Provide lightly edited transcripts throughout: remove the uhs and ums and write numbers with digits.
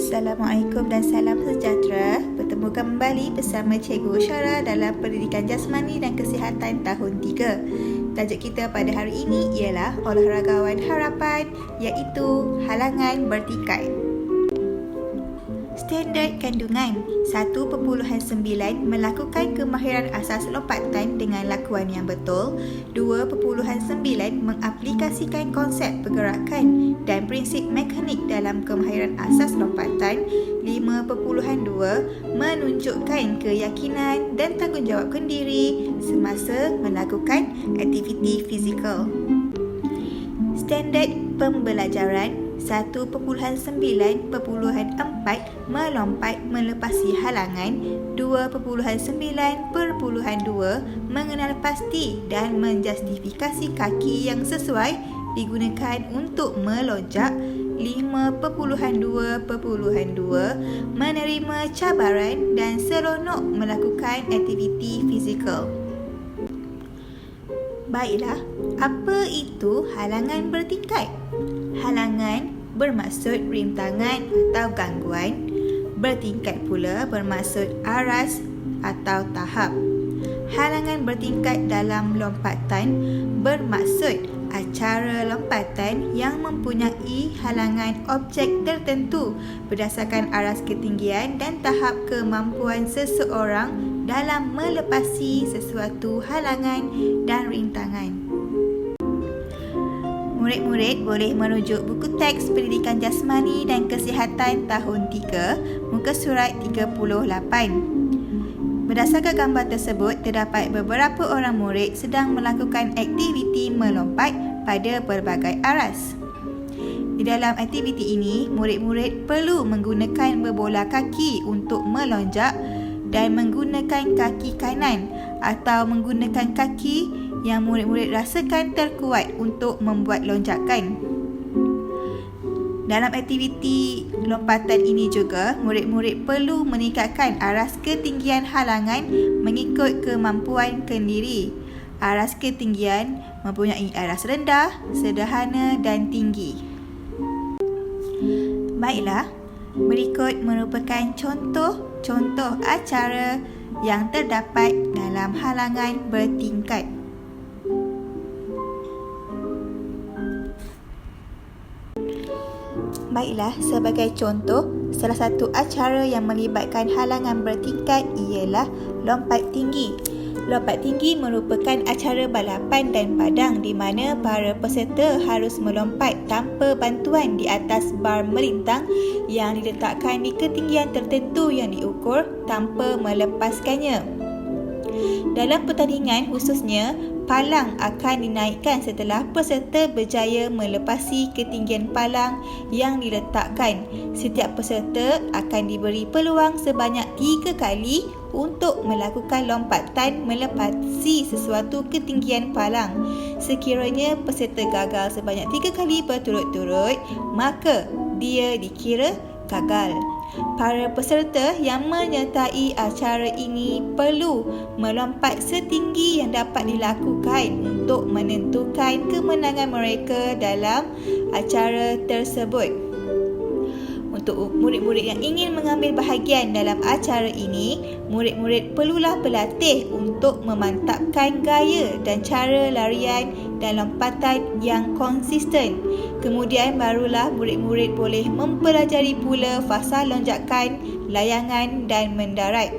Assalamualaikum dan salam sejahtera. Bertemu kembali bersama Cikgu Usyara dalam Pendidikan Jasmani dan Kesihatan tahun 3. Tajuk kita pada hari ini ialah olahragawan harapan, iaitu halangan bertingkat. Standard kandungan 1.9 melakukan kemahiran asas lompatan dengan lakuan yang betul. 2.9 mengaplikasikan konsep pergerakan dan prinsip mekanik dalam kemahiran asas lompatan. 5.2 menunjukkan keyakinan dan tanggungjawab diri semasa melakukan aktiviti fizikal. Standard pembelajaran 1.9.4 melompat melepasi halangan. 2.9.2 mengenal pasti dan menjustifikasi kaki yang sesuai digunakan untuk melonjak. 5.2.2 menerima cabaran dan seronok melakukan aktiviti fizikal. Baiklah, apa itu halangan bertingkat? Halangan bermaksud rintangan atau gangguan. Bertingkat pula bermaksud aras atau tahap. Halangan bertingkat dalam lompatan bermaksud acara lompatan yang mempunyai halangan objek tertentu berdasarkan aras ketinggian dan tahap kemampuan seseorang dalam melepasi sesuatu halangan dan rintangan. Murid-murid boleh merujuk buku teks Pendidikan Jasmani dan Kesihatan tahun 3, muka surat 38. Berdasarkan gambar tersebut, terdapat beberapa orang murid sedang melakukan aktiviti melompat pada pelbagai aras. Di dalam aktiviti ini, murid-murid perlu menggunakan berbola kaki untuk melonjak dan menggunakan kaki kanan atau menggunakan kaki yang murid-murid rasakan terkuat untuk membuat lonjakan. Dalam aktiviti lompatan ini juga, murid-murid perlu meningkatkan aras ketinggian halangan mengikut kemampuan kendiri. Aras ketinggian mempunyai aras rendah, sederhana dan tinggi. Baiklah, berikut merupakan contoh-contoh acara yang terdapat dalam halangan bertingkat. Baiklah, sebagai contoh, salah satu acara yang melibatkan halangan bertingkat ialah lompat tinggi. Lompat tinggi merupakan acara balapan dan padang di mana para peserta harus melompat tanpa bantuan di atas bar melintang yang diletakkan di ketinggian tertentu yang diukur tanpa melepaskannya. Dalam pertandingan khususnya, palang akan dinaikkan setelah peserta berjaya melepasi ketinggian palang yang diletakkan. Setiap peserta akan diberi peluang sebanyak 3 kali untuk melakukan lompatan melepasi sesuatu ketinggian palang. Sekiranya peserta gagal sebanyak 3 kali berturut-turut, maka dia dikira gagal. Para peserta yang menyertai acara ini perlu melompat setinggi yang dapat dilakukan untuk menentukan kemenangan mereka dalam acara tersebut. Untuk murid-murid yang ingin mengambil bahagian dalam acara ini, murid-murid perlulah berlatih untuk memantapkan gaya dan cara larian dan lompatan yang konsisten. Kemudian barulah murid-murid boleh mempelajari pula fasa lonjakan, layangan dan mendarat.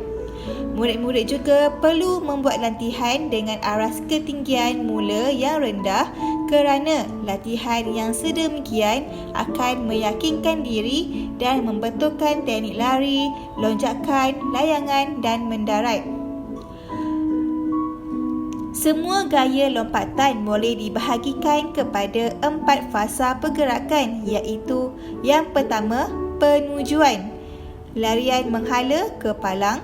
Murid-murid juga perlu membuat latihan dengan aras ketinggian mula yang rendah kerana latihan yang sedemikian akan meyakinkan diri dan membetulkan teknik lari, lonjakan, layangan dan mendarat. Semua gaya lompatan boleh dibahagikan kepada 4 fasa pergerakan, iaitu yang pertama, penujuan, larian menghala ke palang.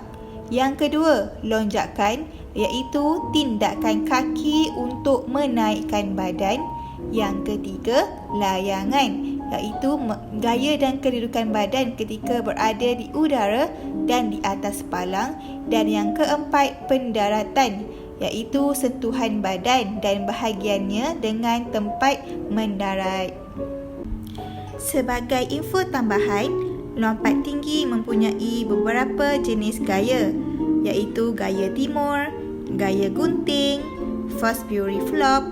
Yang kedua, lonjakan, iaitu tindakan kaki untuk menaikkan badan. Yang ketiga, layangan, iaitu gaya dan kedudukan badan ketika berada di udara dan di atas palang. Dan yang keempat, pendaratan, iaitu sentuhan badan dan bahagiannya dengan tempat mendarat. Sebagai info tambahan, Lompat tinggi mempunyai beberapa jenis gaya, iaitu gaya timur, gaya gunting, Fosbury flop,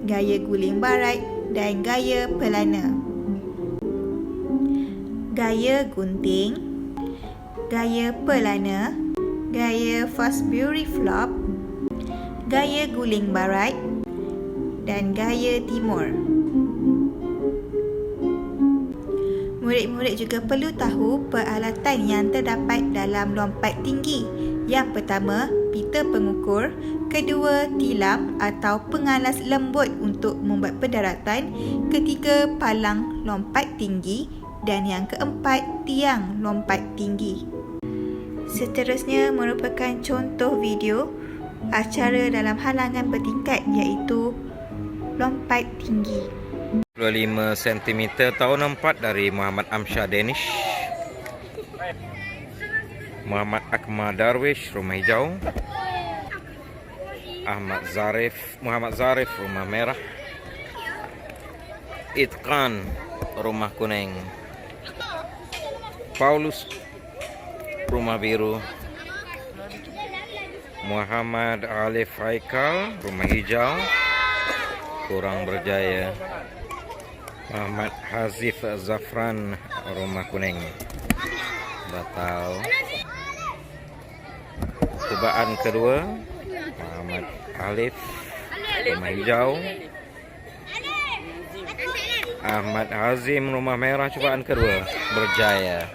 gaya guling barat dan gaya pelana. Gaya gunting, gaya pelana, gaya Fosbury flop, gaya guling barat dan gaya timur. Murid-murid juga perlu tahu peralatan yang terdapat dalam lompat tinggi. Yang pertama, pita pengukur. Kedua, tilam atau pengalas lembut untuk membuat pendaratan. Ketiga, palang lompat tinggi. Dan yang keempat, tiang lompat tinggi. Seterusnya merupakan contoh video acara dalam halangan bertingkat, iaitu lompat tinggi. 25 cm tahun 4 dari Muhammad Amsyah Danish. Muhammad Akmal Darwish, rumah hijau. Muhammad Zarif, rumah merah. Itqan, rumah kuning. Paulus, rumah biru. Muhammad Alif Haikal, rumah hijau. Kurang berjaya. Muhammad Hazif Zafran, rumah kuning. Batal. Cobaan kedua, Muhammad Alif, rumah hijau. Ahmad Hazim, rumah merah, cobaan kedua berjaya.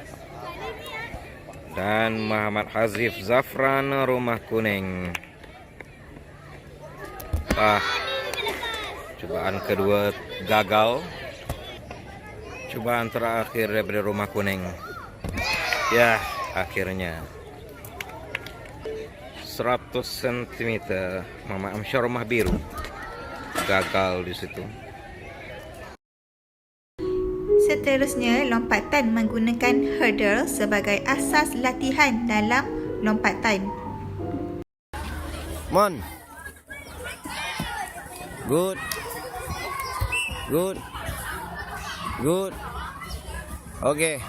Dan Muhammad Hazif Zafran, rumah kuning. Cobaan kedua gagal. Cobaan terakhir daripada rumah kuning. Ya, akhirnya 100 cm Muhammad Amsyah, rumah biru. Gagal di situ. Seterusnya, lompatan menggunakan hurdle sebagai asas latihan dalam lompatan. Mon. Good. Good. Good. Okay.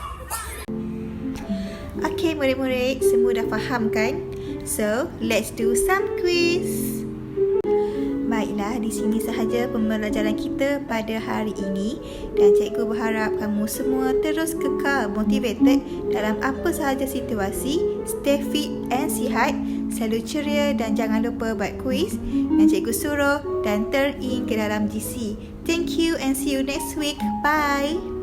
Okey murid-murid, semua dah faham kan? So, let's do some quiz. Baiklah, di sini sahaja pembelajaran kita pada hari ini dan cikgu berharap kamu semua terus kekal motivated dalam apa sahaja situasi. Stay fit and sihat, selalu ceria dan jangan lupa buat quiz yang cikgu suruh dan turn in ke dalam GC. Thank you and see you next week. Bye.